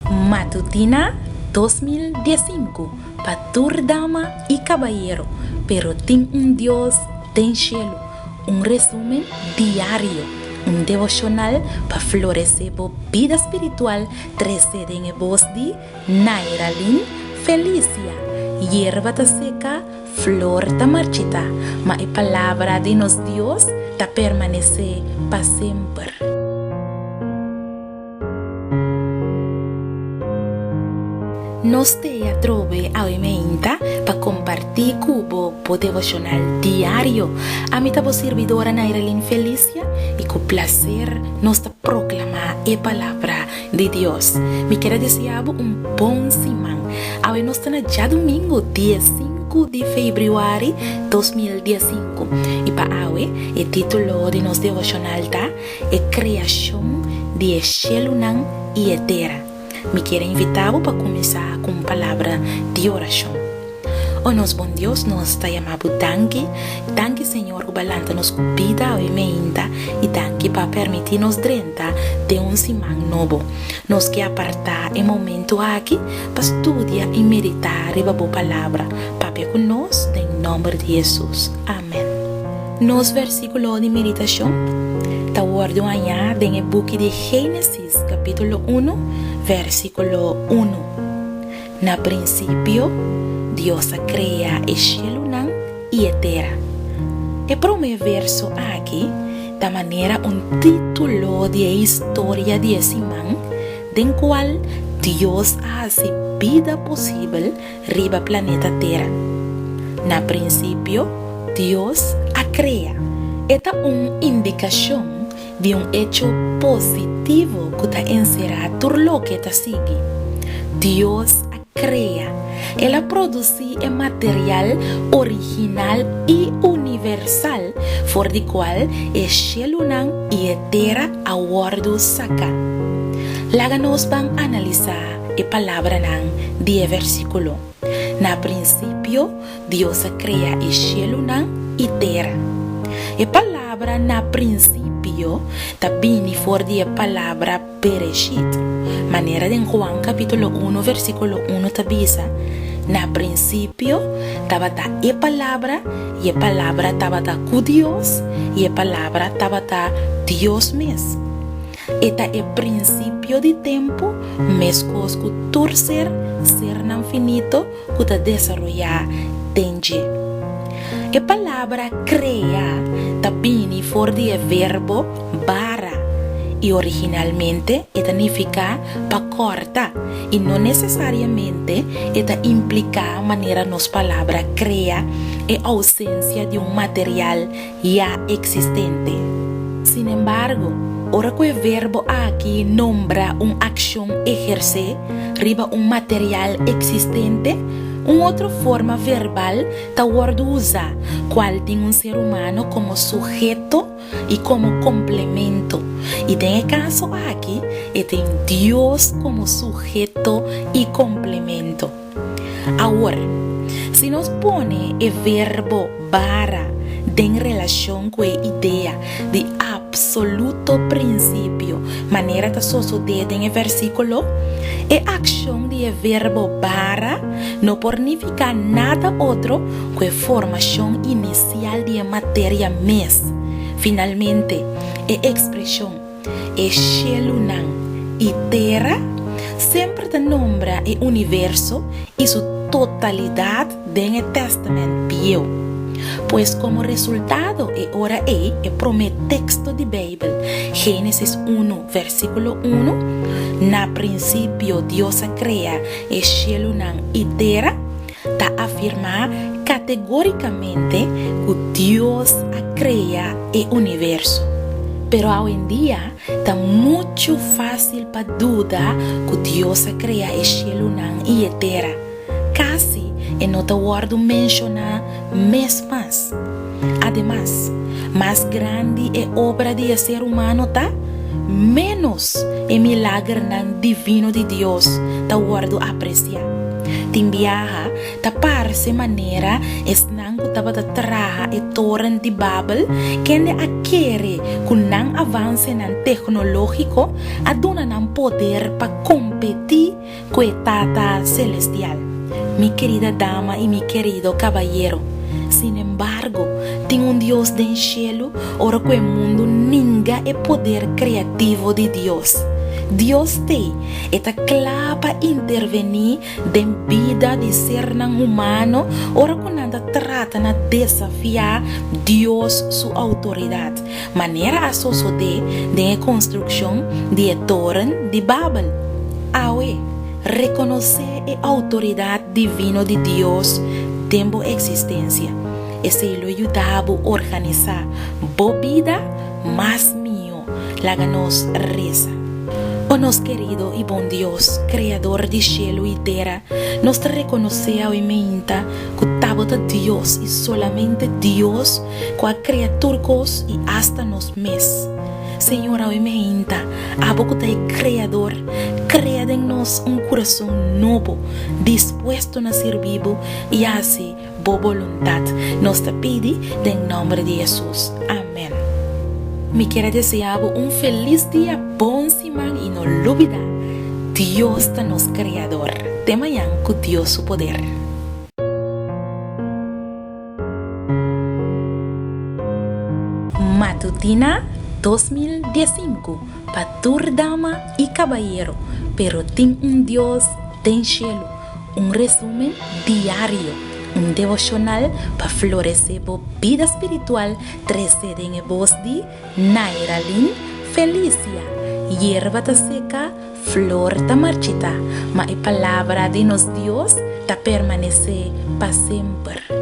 Matutina 2015 para toda dama y caballero, pero tem Dios tem cielo. Un resumen diario, un devocional para florecer por vida espiritual. 13 en voz de Nairalyn Felicia. Hierba ta seca, flor ta marchita, ma a palavra de nos Dios ta permanece para sempre. Nos te trove a emenda para compartir cubo por devocional diario. A mi tabo servidora Nairalyn Felicia y con placer nos ta proclamar a palabra de Dios. Me quiero desear un bom semana. A hoy nos está ya domingo 5 de febrero 2015 y para hoy el título de nos devocional está creación de cielo y tierra. Me quiero invitar para comenzar con palavra de oração. O nosso bom Deus, nós está chamando tanque Senhor, que balanta nos vida a emenda e tanque para permitir-nos drenta de semana novo. Nós que apartar em momento aqui para estudar e meditar a boa palavra. Papai conosco, em nome de Jesus. Amém. Nos versículo de meditação está guardado amanhã em book de Gênesis, capítulo 1, versículo 1. Na princípio, Deus crea el cielo y la tierra. El primer verso aquí da manera un título de historia de ese man, del cual Dios hace vida posible riba planeta Tierra. Na princípio, Dios crea. Esta es una indicación de un hecho positivo que está encerrado todo lo que está sigue. Dios crea. Ela produce el material original y universal por el cual el cielo y la tierra aguardo saca. Laga nos van a analizar la palabra de versículo. Na principio, Dios crea el cielo y tierra. La palabra na principio también for de la palabra Bereshit. Manera de Juan capítulo 1 versículo 1 tabisa. Na principio estaba la palabra y la palabra estaba con Dios y la palabra estaba Dios mismo. Este es el principio de tiempo, mescos con tu ser infinito que te desarrolla dentro. La palabra crea también for de verbo bara. Y originalmente esta significa pa corta y no necesariamente esta implica manera nos palabra crea en ausencia de un material ya existente. Sin embargo, ahora que el verbo aquí nombra una acción ejercer riba un material existente, una otra forma verbal ta guardo usa cual tiene un ser humano como sujeto y como complemento. Y en el caso aquí, tiene Dios como sujeto y complemento. Ahora, si nos pone el verbo bara en relación con la idea de absoluto principio, manera que sucede en el versículo, la acción del verbo bara no significa nada otro que formación inicial de materia misma. Finalmente, la expresión el cielo y tierra siempre te nombra el universo y su totalidad en el Testamento Viejo. Pues como resultado, ahora el primer texto de Biblia, Génesis 1, versículo 1, na principio Dios crea el cielo y tierra, ta afirma categóricamente que Dios crea el universo. Pero hoy en día está mucho fácil para dudar que Dios crea el cielo y la tierra. Casi en otro word menciona más. Además, más grande es obra de ser humano está, menos el milagro divino de Dios está word apreciar. Timbiaja ta parse manera es nango estava a traga e torre de Babel, que a querer com não avance tecnológico, a dona não poder para competir com a tata celestial. Mi querida dama y mi querido caballero, sin embargo, tem Deus del cielo, ora que o mundo ninga é poder criativo de Deus. Deus tem esta clapa intervenir em vida de ser humano, ora quando trata na desafiar Deus sua autoridade, maneira a suceder de construção de torre de Babel. Aue, reconhecer a autoridade divina de Deus tempo existência. Esse ele ajudava a organizar boa vida, mas minho, laga nos reza. Oh, nosso querido e bom Deus, Criador de céu e terra, nós te reconhecemos e menta que estava Deus e solamente Deus, com a criaturas e hasta nos mes. Senhor, eu me menta, abo que te Criador, cria em nós coração novo, disposto a servir e assim boa vontade. Nós te pedimos em nome de Jesus. Amém. Me quero desejar feliz dia, bom semana e não olvidar, Deus é nosso Criador. De manhã com Deus o poder. Matutina 2015 para toda dama e caballero, pero tem Deus tem cielo, resumen diário. Devocional para florescer a vida espiritual, trazendo em voz de Nairalyn Felicia. Hierba ta seca, flor ta marchita, mas a palavra de nos Deus ta permanecer para sempre.